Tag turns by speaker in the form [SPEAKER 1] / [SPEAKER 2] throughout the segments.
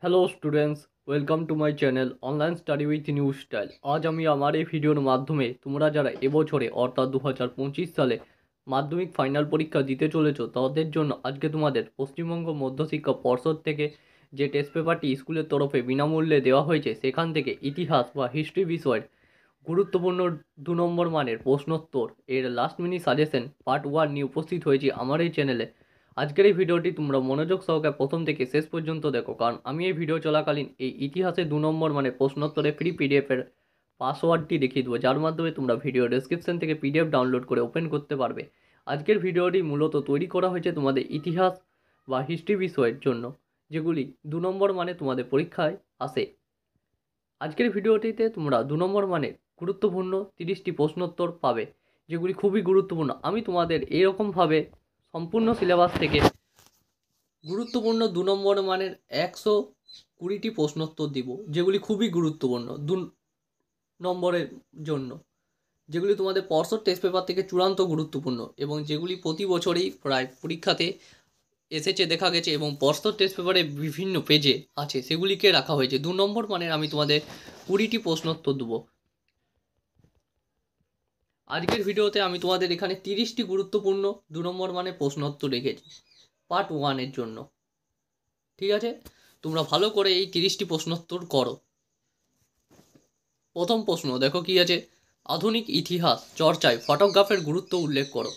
[SPEAKER 1] Hello students, welcome to my channel online study with new style. আজ আমি আমার এই ভিডিওর মাধ্যমে তোমরা যারা এবছরে অর্থাৎ 2025 সালে মাধ্যমিক ফাইনাল পরীক্ষা দিতে চলেছো তাদের জন্য আজকে তোমাদের পশ্চিমবঙ্গ মধ্যশিক্ষা পর্ষদ থেকে যে টেস্ট পেপারটি স্কুলের তরফে বিনামূল্যে দেওয়া হয়েছে সেখান থেকে ইতিহাস বা হিস্ট্রি বিষয়ের গুরুত্বপূর্ণ 2 নম্বর মানের প্রশ্নোত্তর এর লাস্ট মিনিট সাজেশন পার্ট 1 নিয়ে উপস্থিত হয়েছি আমার এই চ্যানেলে। আজকের এই ভিডিওটি তোমরা মনোযোগ সহকারে প্রথম থেকে শেষ পর্যন্ত দেখো, কারণ আমি এই ভিডিও চলাকালীন এই ইতিহাসের 2 নম্বর মানে প্রশ্নোত্তরে ফ্রি পিডিএফের পাসওয়ার্ডটি দেখিয়ে দেবো, যার মাধ্যমে তোমরা ভিডিও ডেসক্রিপশন থেকে পিডিএফ ডাউনলোড করে ওপেন করতে পারবে। আজকের ভিডিওটি মূলত তৈরি করা হয়েছে তোমাদের ইতিহাস বা হিস্ট্রি বিষয়ের জন্য, যেগুলি 2 নম্বর মানে তোমাদের পরীক্ষায় আসে। আজকের ভিডিওটিতে তোমরা 2 নম্বর মানে গুরুত্বপূর্ণ 30টি প্রশ্নোত্তর পাবে, যেগুলি খুবই গুরুত্বপূর্ণ। আমি তোমাদের এরকমভাবে সম্পূর্ণ সিলেবাস থেকে গুরুত্বপূর্ণ 2 নম্বর মানের 120টি প্রশ্নোত্তর দিব, যেগুলি খুবই গুরুত্বপূর্ণ 2 নম্বরের জন্য, যেগুলি তোমাদের পর্ষদ টেস্ট পেপার থেকে চূড়ান্ত গুরুত্বপূর্ণ এবং যেগুলি প্রতি বছরই প্রায় পরীক্ষাতে এসেছে দেখা গেছে এবং পর্ষদ টেস্ট পেপারে বিভিন্ন পেজে আছে, সেগুলিকে রাখা হয়েছে। 2 নম্বর মানের আমি তোমাদের 20টি প্রশ্নোত্তর দেবো। আজকের ভিডিওতে আমি তোমাদের এখানে 30টি গুরুত্বপূর্ণ 2 নম্বর মানে প্রশ্নোত্তর রেখেছি পার্ট 1 এর জন্য। ঠিক আছে, তোমরা ভালো করে এই 30টি প্রশ্নোত্তর করো। প্রথম প্রশ্ন দেখো কি আছে, আধুনিক ইতিহাস চর্চায় ফটোগ্রাফের গুরুত্ব উল্লেখ করো।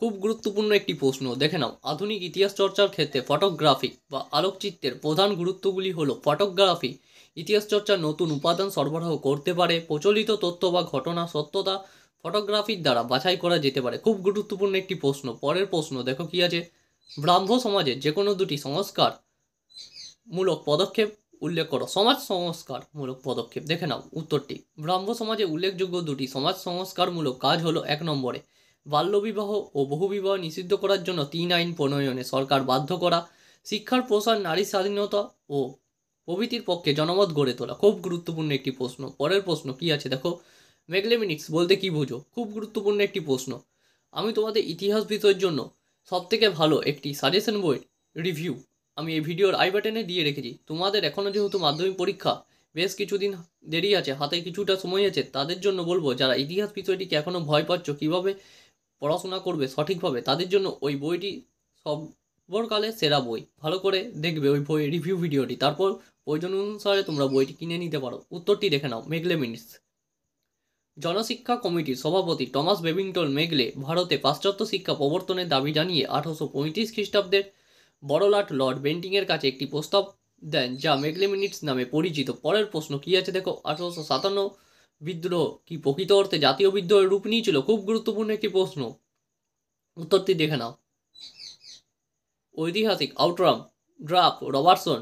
[SPEAKER 1] খুব গুরুত্বপূর্ণ একটি প্রশ্ন, দেখে নাও। আধুনিক ইতিহাস চর্চার ক্ষেত্রে ফটোগ্রাফি বা আলোকচিত্রের প্রধান গুরুত্বগুলি হলো ফটোগ্রাফি ইতিহাস চর্চার নতুন উপাদান সরবরাহ করতে পারে, প্রচলিত তথ্য বা ঘটনা সত্যতা ফটোগ্রাফির দ্বারা বাছাই করা যেতে পারে। খুব গুরুত্বপূর্ণ একটি প্রশ্ন। পরের প্রশ্ন দেখো কি আছে, ব্রাহ্ম সমাজের যে কোনো দুটি সংস্কার মূলক পদক্ষেপ উল্লেখ করো। সমাজ সংস্কার মূলক পদক্ষেপ, দেখে নাও উত্তরটি। ব্রাহ্ম সমাজে উল্লেখযোগ্য দুটি সমাজ সংস্কারমূলক কাজ হলো 1 নম্বরে বাল্যবিবাহ ও বহুবিবাহ নিষিদ্ধ করার জন্য 3 আইন প্রণয়নে সরকার বাধ্য করা, শিক্ষার প্রসার, নারী স্বাধীনতা ও প্রভৃতির পক্ষে জনমত গড়ে তোলা। খুব গুরুত্বপূর্ণ একটি প্রশ্ন। পরের প্রশ্ন কি আছে দেখো, মেগলেমিনিক্স বলতে কি বোঝো। খুব গুরুত্বপূর্ণ একটি প্রশ্ন। আমি তোমাদের ইতিহাস বিষয়ের জন্য সবথেকে ভালো একটি সাজেশন বই রিভিউ আমি এই ভিডিওর আই বাটনে দিয়ে রেখেছি। তোমাদের এখনও যেহেতু মাধ্যমিক পরীক্ষা বেশ কিছুদিন দেরি আছে, হাতে কিছুটা সময় আছে, তাদের জন্য বলবো যারা ইতিহাস বিষয়টিকে এখনও ভয় পাচ্ছ কীভাবে পড়াশোনা করবে সঠিকভাবে, তাদের জন্য ওই বইটি সর্বকালের সেরা বই। ভালো করে দেখবে ওই বই রিভিউ ভিডিওটি, তারপর প্রয়োজন অনুসারে তোমরা বইটি কিনে নিতে পারো। উত্তরটি দেখে নাও, মেগলেমিনিক্স। জনশিক্ষা কমিটির সভাপতি টমাস বেবিংটন মেগলে ভারতে পাশ্চাত্য শিক্ষা প্রবর্তনের দাবি জানিয়ে 1835 খ্রিস্টাব্দের বড়লাট লর্ড বেন্টিংয়ের কাছে একটি প্রস্তাব দেন, যা মেগলেমিনিটস নামে পরিচিত। পরের প্রশ্ন কি আছে দেখো, 1857 বিদ্রোহ কি প্রকৃত অর্থে জাতীয় বিদ্রোহের রূপ নিয়েছিল। খুব গুরুত্বপূর্ণ একটি প্রশ্ন। উত্তরটি দেখে নাও। ঐতিহাসিক আউটরাম ড্রাফ রবার্টসন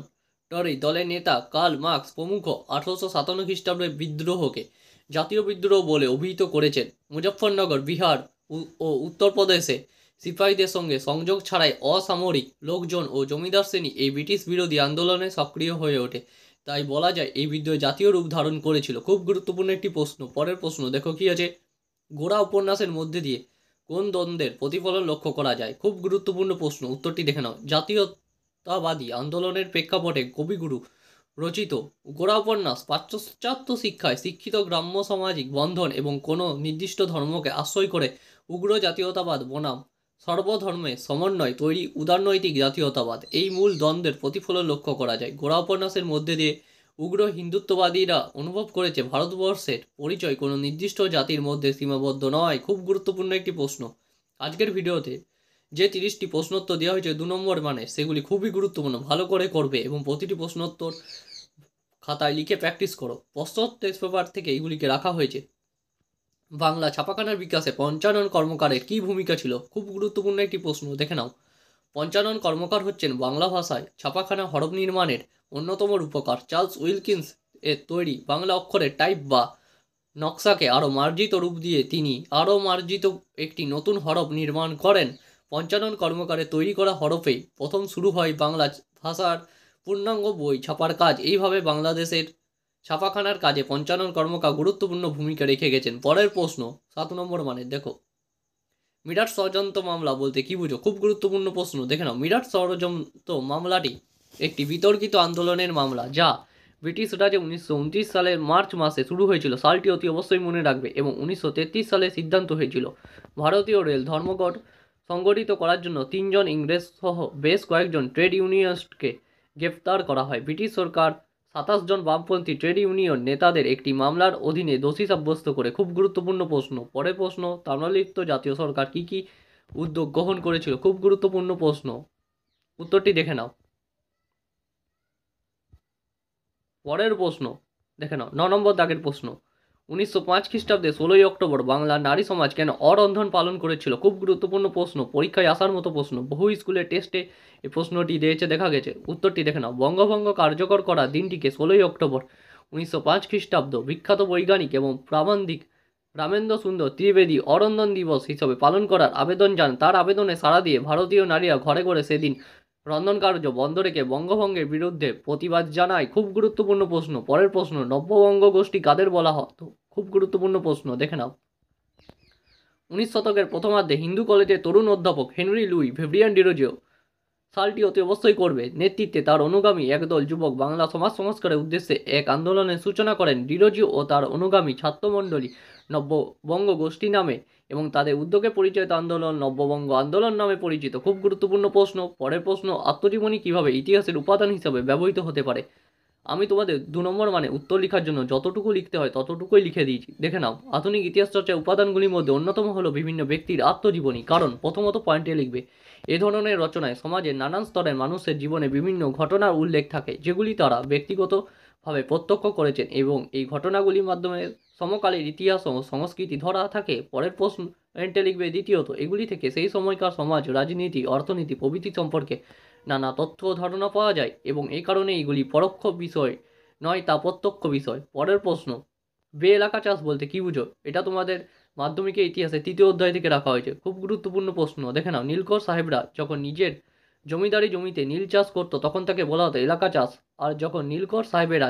[SPEAKER 1] টরি দলের নেতা কার্ল মার্কস প্রমুখ 1857 খ্রিস্টাব্দের বিদ্রোহকে জাতীয় বিদ্রোহ বলে অভিহিত করেছেন। মুজফ্ফরনগর, বিহার ও উত্তরপ্রদেশে সিপাহীদের সঙ্গে সংযোগ ছাড়াই অসামরিক লোকজন ও জমিদার শ্রেণী এই ব্রিটিশ বিরোধী আন্দোলনে সক্রিয় হয়ে ওঠে, তাই বলা যায় এই বিদ্রোহ জাতীয় রূপ ধারণ করেছিল। খুব গুরুত্বপূর্ণ একটি প্রশ্ন। পরের প্রশ্ন দেখো কি আছে, গোড়া উপন্যাসের মধ্যে দিয়ে কোন দ্বন্দ্বের প্রতিফলন লক্ষ্য করা যায়। খুব গুরুত্বপূর্ণ প্রশ্ন। উত্তরটি দেখে নাও। জাতীয়তাবাদী আন্দোলনের প্রেক্ষাপটে কবিগুরু রচিত গোড়া উপন্যাস পাশ্চাত্য শিক্ষায় শিক্ষিত গ্রাম্য সামাজিক বন্ধন এবং কোনো নির্দিষ্ট ধর্মকে আশ্রয় করে উগ্র জাতীয়তাবাদ বনাম সর্বধর্মের সমন্বয় তৈরি উদারনৈতিক জাতীয়তাবাদ, এই মূল দ্বন্দ্বের প্রতিফলন লক্ষ্য করা যায়। গোড়া উপন্যাসের মধ্যে দিয়ে উগ্র হিন্দুত্ববাদীরা অনুভব করেছে ভারতবর্ষের পরিচয় কোনো নির্দিষ্ট জাতির মধ্যে সীমাবদ্ধ নয়। খুব গুরুত্বপূর্ণ একটি প্রশ্ন। আজকের ভিডিওতে যে 30টি প্রশ্নোত্তর দেওয়া হয়েছে 2 নম্বর মানে, সেগুলি খুবই গুরুত্বপূর্ণ, ভালো করে করবে এবং প্রতিটি প্রশ্নোত্তর খাতায় লিখে প্র্যাকটিস করো। পশ্চাৎ টেস্ট পেপার থেকে এইগুলিকে রাখা হয়েছে। বাংলা ছাপাখানার বিকাশে পঞ্চানন কর্মকারের কী ভূমিকা ছিল। খুব গুরুত্বপূর্ণ একটি প্রশ্ন, দেখে নাও। পঞ্চানন কর্মকার হচ্ছেন বাংলা ভাষায় ছাপাখানা হরফ নির্মাণের অন্যতম রূপকার। চার্লস উইলকিন্স এর তৈরি বাংলা অক্ষরের টাইপ বা নকশাকে আরও মার্জিত রূপ দিয়ে তিনি আরও মার্জিত একটি নতুন হরফ নির্মাণ করেন। পঞ্চানন কর্মকারের তৈরি করা হরফেই প্রথম শুরু হয় বাংলা ভাষার পূর্ণাঙ্গ বই ছাপার কাজ। এইভাবে বাংলাদেশের ছাপাখানার কাজে পঞ্চানন কর্মকার গুরুত্বপূর্ণ ভূমিকা রেখে গেছেন। পরের প্রশ্ন 7 নম্বর মানে দেখো, মিরাট ষড়যন্ত্র মামলা বলতে কি বুঝো। খুব গুরুত্বপূর্ণ প্রশ্ন, দেখে নাও। মিরাট ষড়যন্ত্র মামলাটি একটি বিতর্কিত আন্দোলনের মামলা, যা ব্রিটিশ রাজে 1929 সালের মার্চ মাসে শুরু হয়েছিল। সালটি অতি অবশ্যই মনে রাখবে। এবং 1933 সালে সিদ্ধান্ত হয়েছিল ভারতীয় রেল ধর্মঘট সংগঠিত করার জন্য 3 জন ইংরেজ সহ বেশ কয়েকজন ট্রেড ইউনিয়নিস্টকে গ্রেফতার করা হয়। ব্রিটিশ সরকার 27 জন বামপন্থী ট্রেড ইউনিয়ন নেতাদের একটি মামলার অধীনে দোষী সাব্যস্ত করে। খুব গুরুত্বপূর্ণ প্রশ্ন। পরের প্রশ্ন, তাম্রলিপ্ত জাতীয় সরকার কী কী উদ্যোগ গ্রহণ করেছিল? খুব গুরুত্বপূর্ণ প্রশ্ন, উত্তরটি দেখে নাও। পরের প্রশ্ন দেখে নাও, 9 নম্বর দাগের প্রশ্ন, 1905 খ্রিস্টাব্দে 16ই অক্টোবর বাংলার নারী সমাজ কেন অরন্ধন পালন করেছিল? খুব গুরুত্বপূর্ণ প্রশ্ন, পরীক্ষায় আসার মতো প্রশ্ন, বহু স্কুলের টেস্টে এই প্রশ্নটি দিয়েছে, দেখা গেছে। উত্তরটি দেখে নাও। বঙ্গভঙ্গ কার্যকর করার দিনটিকে 16ই অক্টোবর 1905 খ্রিস্টাব্দ বিখ্যাত বৈজ্ঞানিক এবং প্রাবন্ধিক রামেন্দ্র সুন্দর ত্রিবেদী অরন্ধন দিবস হিসেবে পালন করার আবেদন জানান। তার আবেদনে সাড়া দিয়ে ভারতীয় নারীরা ঘরে ঘরে সেদিন রন্ধন কার্য বন্ধ রেখে বঙ্গভঙ্গের বিরুদ্ধে প্রতিবাদ জানায়। খুব গুরুত্বপূর্ণ প্রশ্ন। পরের প্রশ্ন, নব্যবঙ্গ গোষ্ঠী কাদের বলা হতো? খুব গুরুত্বপূর্ণ প্রশ্ন, দেখে নাও। 19 শতকের প্রথমার্ধে হিন্দু কলেজের তরুণ অধ্যাপক হেনরি লুই ভেব্রিয়ান ডিরোজিও, সালটি অতি অবশ্যই করবে, নেতৃত্বে তার অনুগামী একদল যুবক বাংলা সমাজ সংস্কারের উদ্দেশ্যে এক আন্দোলনের সূচনা করেন। ডিরোজিও ও তার অনুগামী ছাত্রমণ্ডলী নব্যবঙ্গ গোষ্ঠী নামে এবং তাদের উদ্যোগে পরিচালিত আন্দোলন নব্যবঙ্গ আন্দোলন নামে পরিচিত। খুব গুরুত্বপূর্ণ প্রশ্ন। পরের প্রশ্ন, আত্মজীবনী কিভাবে ইতিহাসের উপাদান হিসাবে ব্যবহৃত হতে পারে? আমি তোমাদের 2 নম্বর মানে উত্তর লেখার জন্য যতটুকু লিখতে হয় ততটুকুই লিখে দিয়েছি, দেখে নাও। আধুনিক ইতিহাস চর্চার উপাদানগুলির মধ্যে অন্যতম হলো বিভিন্ন ব্যক্তির আত্মজীবনী। কারণ প্রথমত পয়েন্টে লিখবে, এ ধরনের রচনায় সমাজের নানান স্তরের মানুষের জীবনে বিভিন্ন ঘটনার উল্লেখ থাকে, যেগুলি তারা ব্যক্তিগতভাবে প্রত্যক্ষ করেছেন, এবং এই ঘটনাগুলির মাধ্যমে সমকালীন ইতিহাস ও সংস্কৃতি ধরা থাকে। পরের পয়েন্টে লিখবে, দ্বিতীয়ত এগুলি থেকে সেই সময়কার সমাজ, রাজনীতি, অর্থনীতি প্রভৃতি সম্পর্কে নানা তথ্য ও ধারণা পাওয়া যায়, এবং এই কারণে এগুলি পরোক্ষ বিষয় নয়, তা প্রত্যক্ষ বিষয়। পরের প্রশ্ন, বে এলাকা চাষ বলতে কী বুঝো? এটা তোমাদের মাধ্যমিকের ইতিহাসে 3য় অধ্যায় থেকে রাখা হয়েছে। খুব গুরুত্বপূর্ণ প্রশ্ন, দেখে নাও। নীলকর সাহেবরা যখন নিজের জমিদারি জমিতে নীল চাষ করতো তখন তাকে বলা হতো এলাকা চাষ, আর যখন নীলকর সাহেবেরা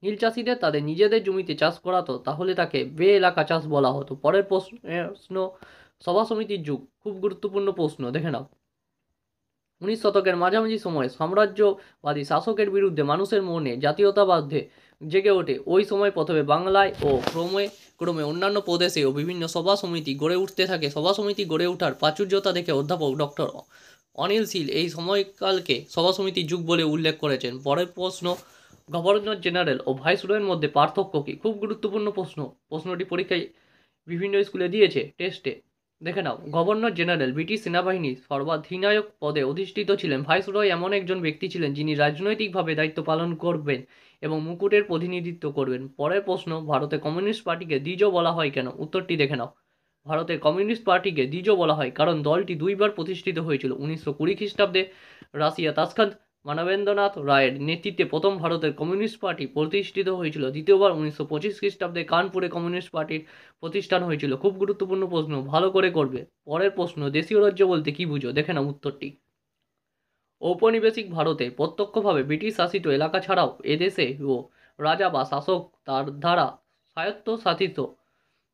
[SPEAKER 1] নীল চাষিদের তাদের নিজেদের জমিতে চাষ করাতো তাহলে তাকে বে এলাকা চাষ বলা হতো। পরের প্রশ্ন, সভা সমিতির যুগ। খুব গুরুত্বপূর্ণ প্রশ্ন, দেখে নাও। 19 শতকের মাঝামাঝি সময়ে সাম্রাজ্যবাদী শাসকের বিরুদ্ধে মানুষের মনে জাতীয়তাবাদে জেগে ওঠে। ওই সময় প্রথমে বাংলায় ও ক্রমে ক্রমে অন্যান্য প্রদেশেও বিভিন্ন সভা সমিতি গড়ে উঠতে থাকে। সভা সমিতি গড়ে ওঠার প্রাচুর্যতা দেখে অধ্যাপক ডক্টর অনিল শীল এই সময়কালকে সভা সমিতির যুগ বলে উল্লেখ করেছেন। পরের প্রশ্ন, গভর্নর জেনারেল ও ভাইসরয়ের মধ্যে পার্থক্য কী? খুব গুরুত্বপূর্ণ প্রশ্ন, প্রশ্নটি পরীক্ষায় বিভিন্ন স্কুলে দিয়েছে, টেস্টে, দেখে নাও। গভর্নর জেনারেল ব্রিটিশ সেনাবাহিনীর সর্বাধিনায়ক পদে অধিষ্ঠিত ছিলেন। ভাইসরয় এমন একজন ব্যক্তি ছিলেন যিনি রাজনৈতিকভাবে দায়িত্ব পালন করবেন এবং মুকুটের প্রতিনিধিত্ব করবেন। পরের প্রশ্ন, ভারতে কমিউনিস্ট পার্টিকে দ্বিজ বলা হয় কেন? উত্তরটি দেখে নাও। ভারতের কমিউনিস্ট পার্টিকে দ্বিজ বলা হয় কারণ দলটি 2বার প্রতিষ্ঠিত হয়েছিল। 1920 খ্রিস্টাব্দে রাশিয়া তাসখান্দ মানবেন্দ্রনাথ রায়ের নেতৃত্বে প্রথম ভারতের কমিউনিস্ট পার্টি প্রতিষ্ঠিত হয়েছিল। দ্বিতীয়বার 1925 খ্রিস্টাব্দে কানপুরে কমিউনিস্ট পার্টির প্রতিষ্ঠান হয়েছিল। খুব গুরুত্বপূর্ণ প্রশ্ন, ভালো করে করবে। পরের প্রশ্ন, দেশীয় রাজ্য বলতে কী বুঝো? দেখে নাও উত্তরটি। ঔপনিবেশিক ভারতে প্রত্যক্ষভাবে ব্রিটিশ শাসিত এলাকা ছাড়াও এদেশে ও রাজা বা শাসক তার দ্বারা স্বায়ত্তশাসিত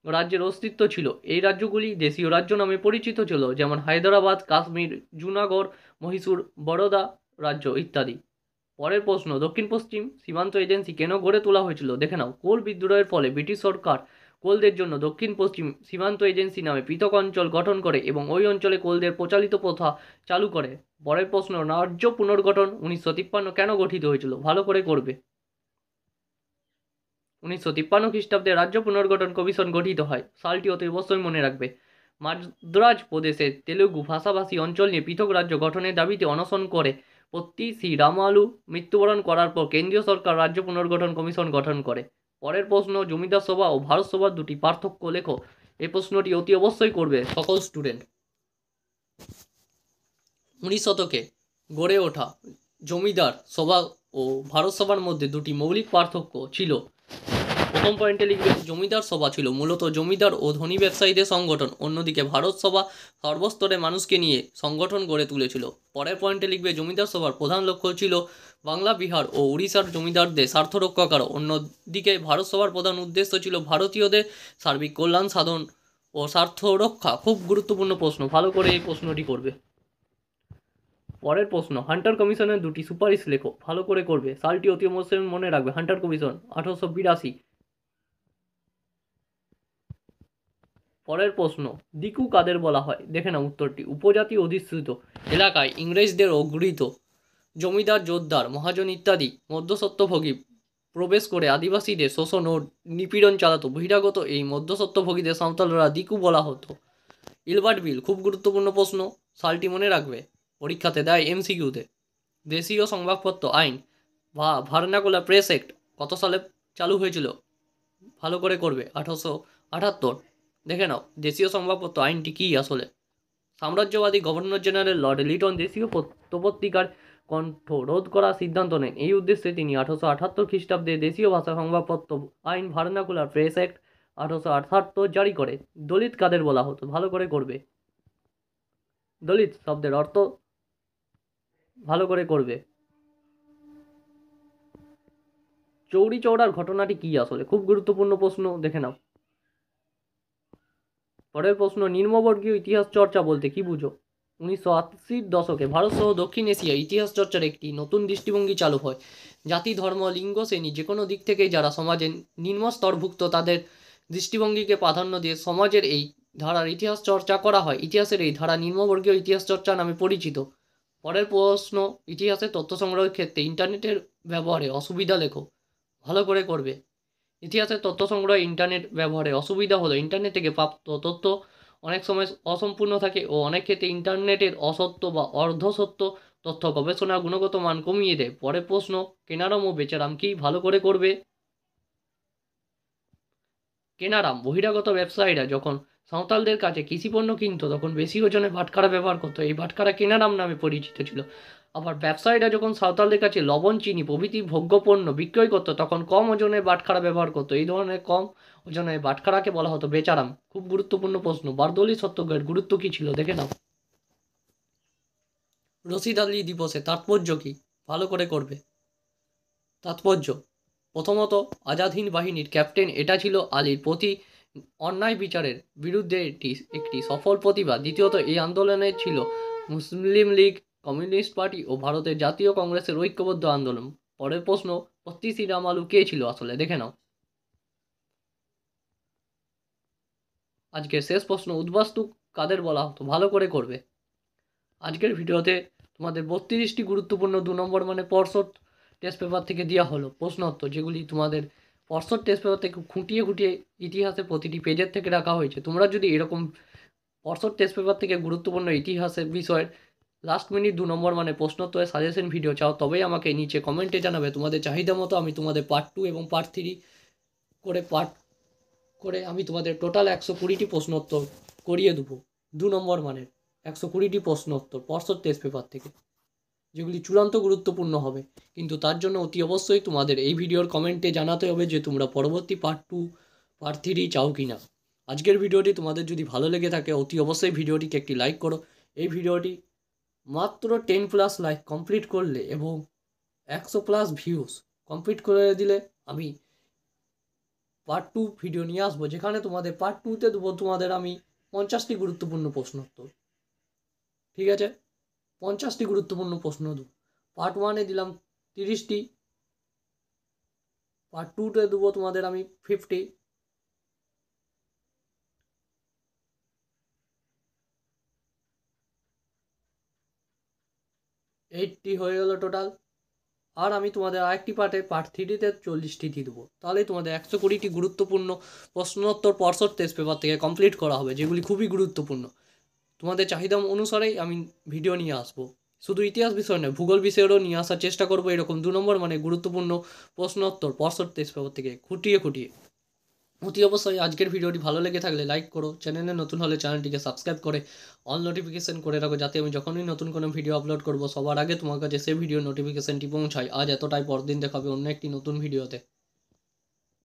[SPEAKER 1] রাজ্যের অস্তিত্ব ছিল। এই রাজ্যগুলি দেশীয় রাজ্য নামে পরিচিত ছিল, যেমন হায়দ্রাবাদ, কাশ্মীর, জুনাগড়, মহীশূর, বরোদা রাজ্য ইত্যাদি। পরের প্রশ্ন, দক্ষিণ পশ্চিম সীমান্ত এজেন্সি কেন গড়ে তোলা হয়েছিল? দেখে নাও। কোল বিদ্রোহের ফলে ব্রিটিশ সরকার কোলদের জন্য দক্ষিণ পশ্চিম সীমান্ত এজেন্সি নামে পৃথক অঞ্চল গঠন করে এবং ওই অঞ্চলে কোলদের প্রচলিত প্রথা চালু করে। পরের প্রশ্ন, রাজ্য পুনর্গঠন 1953 কেন গঠিত হয়েছিল? ভালো করে করবে। 1953 খ্রিস্টাব্দে রাজ্য পুনর্গঠন কমিশন গঠিত হয়। সালটি অতি অবশ্যই মনে রাখবে। মাদ্রাজ প্রদেশের তেলুগু ভাষাভাষী অঞ্চল নিয়ে পৃথক রাজ্য গঠনের দাবিতে অনশন করে পত্তি শ্রী রামালু মৃত্যুবরণ করার পর কেন্দ্রীয় সরকার রাজ্য পুনর্গঠন কমিশন গঠন করে। পরের প্রশ্ন, জমিদার সভা ও ভারত সভার দুটি পার্থক্য লেখো। এই প্রশ্নটি অতি অবশ্যই করবে সকল স্টুডেন্ট। 19 শতকে গড়ে ওঠা জমিদার সভা ও ভারত সভার মধ্যে দুটি মৌলিক পার্থক্য ছিল। প্রথম পয়েন্টে লিখবে, জমিদার সভা ছিল মূলত জমিদার ও ধনী ব্যবসায়ীদের সংগঠন, অন্যদিকে ভারত সভা সর্বস্তরের মানুষকে নিয়ে সংগঠন গড়ে তুলেছিল। পরের পয়েন্টে লিখবে, জমিদার সভার প্রধান লক্ষ্য ছিল বাংলা, বিহার ও উড়িষ্যার জমিদারদের স্বার্থ রক্ষা করা, অন্যদিকে ভারত সভার প্রধান উদ্দেশ্য ছিল ভারতীয়দের সার্বিক কল্যাণ সাধন ও স্বার্থ রক্ষা। খুব গুরুত্বপূর্ণ প্রশ্ন, ভালো করে এই প্রশ্নটি করবে। পরের প্রশ্ন, হান্টার কমিশনের দুটি সুপারিশ লেখো, ভালো করে করবে। সালটি অতি অবশ্যই মনে রাখবে, হান্টার কমিশন 1882। পরের প্রশ্ন, দিকু কাদের বলা হয়? দেখে না উত্তরটি। উপজাতি অধিষ্ঠিত এলাকায় ইংরেজদের গৃহীত জমিদার, জোতদার, মহাজন ইত্যাদি মধ্যস্বত্বভোগী প্রবেশ করে আদিবাসীদের শোষণ ও নিপীড়ন চালাতো। বহিরাগত এই মধ্যস্বত্বভোগীদের সাঁওতালরা দিকু বলা হতো। ইলবার্ট বিল, খুব গুরুত্বপূর্ণ প্রশ্ন, সালটি মনে রাখবে, পরীক্ষাতে দেয় এমসিকিউতে। দেশীয় সংবাদপত্র আইন বা ভার্নাকুলার প্রেস অ্যাক্ট কত সালে চালু হয়েছিল? ভালো করে করবে, 1878। দেখে নাও দেশীয় সংবাদপত্র আইনটি কী আসলে। সাম্রাজ্যবাদী গভর্নর জেনারেল লর্ড লিটন দেশীয় পত্রপত্রিকার কণ্ঠ রোধ করার সিদ্ধান্ত নেন। এই উদ্দেশ্যে তিনি 1878 খ্রিস্টাব্দে দেশীয় ভাষা সংবাদপত্র আইন ভার্নাকুলার প্রেস অ্যাক্ট 1878 জারি করে। দলিত কাদের বলা হতো? ভালো করে করবে। দলিত শব্দের অর্থ ভালো করে করবে। চৌরি চৌরার ঘটনাটি কি আসলে? খুব গুরুত্বপূর্ণ প্রশ্ন, দেখে নাও। পরের প্রশ্ন, নিম্নবর্গীয় ইতিহাস চর্চা বলতে কি বুঝো? 1980-র দশকে ভারত সহ দক্ষিণ এশিয়ায় ইতিহাস চর্চার একটি নতুন দৃষ্টিভঙ্গি চালু হয়। জাতি, ধর্ম, লিঙ্গ, শ্রেণী যে কোনো দিক থেকেই যারা সমাজের নিম্ন স্তরভুক্ত তাদের দৃষ্টিভঙ্গিকে প্রাধান্য দিয়ে সমাজের এই ধারার ইতিহাস চর্চা করা হয়। ইতিহাসের এই ধারা নিম্নবর্গীয় ইতিহাস চর্চা নামে পরিচিত। পরের প্রশ্ন, ইতিহাসের তথ্য সংগ্রহের ক্ষেত্রে ইন্টারনেটের ব্যবহারে অসুবিধা লেখো, ভালো করে করবে। ইতিহাসের তথ্য সংগ্রহে ইন্টারনেট ব্যবহারে অসুবিধা হলো ইন্টারনেট থেকে প্রাপ্ত তথ্য অনেক সময় অসম্পূর্ণ থাকে ও অনেক ক্ষেত্রে ইন্টারনেটের অসত্য বা অর্ধসত্য তথ্য গবেষণার গুণগত মান কমিয়ে দেয়। পরের প্রশ্ন, কেনারাম ও বেচারাম কি? ভালো করে করবে। কেনারাম, বহিরাগত ব্যবসায়ীরা যখন সাঁওতালদের কাছে কৃষিপণ্য কিনত তখন বেশি ওজনে বাটখারা ব্যবহার করতো। এই বাটখারা কেনারাম নামে পরিচিত ছিল। আবার ব্যবসায়ীরা যখন সাঁওতালদের কাছে লবণ, চিনি প্রভৃতি ভোগ্যপণ্য বিক্রয় করতো তখন কম ওজনের বাটখারা ব্যবহার করতো। এই ধরনের কম ওজনের বাটখারাকে বলা হতো বেচারাম। খুব গুরুত্বপূর্ণ প্রশ্ন, বারদৌলি সত্যাগ্রহের গুরুত্ব কী ছিল? দেখে নাও। রশিদ আলী দিবসে তাৎপর্য কী? ভালো করে করবে। তাৎপর্য, প্রথমত আজাদ হিন্দ বাহিনীর ক্যাপ্টেন এটা ছিল আলীর প্রতি অন্যায় বিচারের বিরুদ্ধে একটি সফল প্রতিবাদ। দ্বিতীয়ত এই আন্দোলনে ছিল মুসলিম লীগ, কমিউনিস্ট পার্টি ও ভারতের জাতীয় কংগ্রেসের ঐক্যবদ্ধ আন্দোলন। পরের প্রশ্ন, পত্তি শ্রীরাম আলু কে ছিল আসলে? দেখে নাও। আজকের শেষ প্রশ্ন, উদ্বাস্তু কাদের বলা হতো? ভালো করে করবে। আজকের ভিডিওতে তোমাদের 32টি গুরুত্বপূর্ণ 2 নম্বর মানে পর্ষদ টেস্ট পেপার থেকে দেওয়া হলো প্রশ্ন উত্তর, যেগুলি তোমাদের পর্ষদ টেস্ট পেপার থেকে খুঁটিয়ে খুঁটিয়ে ইতিহাসে প্রতিটি পেজের থেকে রাখা হয়েছে। তোমরা যদি এরকম পর্ষদ টেস্ট পেপার থেকে গুরুত্বপূর্ণ ইতিহাসের বিষয়ের লাস্ট মিনিট 2 নম্বর মানে প্রশ্নোত্তরের সাজেশন ভিডিও চাও তবেই আমাকে নিচে কমেন্টে জানাবে। তোমাদের চাহিদা মতো আমি তোমাদের পার্ট 2 এবং পার্ট 3 করে আমি তোমাদের টোটাল 120টি প্রশ্নোত্তর করিয়ে দেবো 2 নম্বর মানের 120টি প্রশ্নোত্তর পর্ষদ টেস্ট পেপার থেকে, যেগুলি চূড়ান্ত গুরুত্বপূর্ণ হবে। কিন্তু তার জন্য অতি অবশ্যই তোমাদের এই ভিডিওর কমেন্টে জানাতে হবে যে তোমরা পরবর্তী পার্ট 2 পার্ট 3 চাও কি না। আজকের ভিডিওটি তোমাদের যদি ভালো লেগে থাকে অতি অবশ্যই ভিডিওটিকে একটি লাইক করো। এই ভিডিওটি মাত্র 10+ লাইক কমপ্লিট করলে এবং 100+ ভিউজ কমপ্লিট করে দিলে আমি পার্ট 2 ভিডিও নিয়ে আসবো, যেখানে তোমাদের পার্ট 2তে দেবো তোমাদের আমি 50টি গুরুত্বপূর্ণ প্রশ্ন উত্তর। ঠিক আছে, 50টি গুরুত্বপূর্ণ প্রশ্ন দেবো। পার্ট 1-এ দিলাম 30টি, পার্ট 2তে দেবো তোমাদের আমি 50, এইটটি হয়ে গেল টোটাল। আর আমি তোমাদের আরেকটি পার্টে পার্ট 3তে 40টি দিয়ে দেবো। তাহলেই তোমাদের 120টি গুরুত্বপূর্ণ প্রশ্নোত্তর পর্ষদ টেস্ট পেপার থেকে কমপ্লিট করা হবে, যেগুলি খুবই গুরুত্বপূর্ণ। তোমাদের চাহিদা অনুসারেই আমি ভিডিও নিয়ে আসবো। শুধু ইতিহাস বিষয় নয়, ভূগোল বিষয়েরও নিয়ে আসার চেষ্টা করবো এরকম 2 নম্বর মানে গুরুত্বপূর্ণ প্রশ্নোত্তর পর্ষদ টেস্ট পেপার থেকে খুঁটিয়ে অতি অবশ্যই আজকের ভিডিওটি ভালো লেগে থাকলে লাইক করো, চ্যানেলে নতুন হলে চ্যানেলটিকে সাবস্ক্রাইব করে অল নোটিফিকেশন করে রাখো, যাতে আমি যখনই নতুন কোনো ভিডিও আপলোড করবো সবার আগে তোমার কাছে সেই ভিডিও নোটিফিকেশনটি পৌঁছায়। আজ এতটাই, পরদিন দেখাবে অন্য একটি নতুন ভিডিওতে।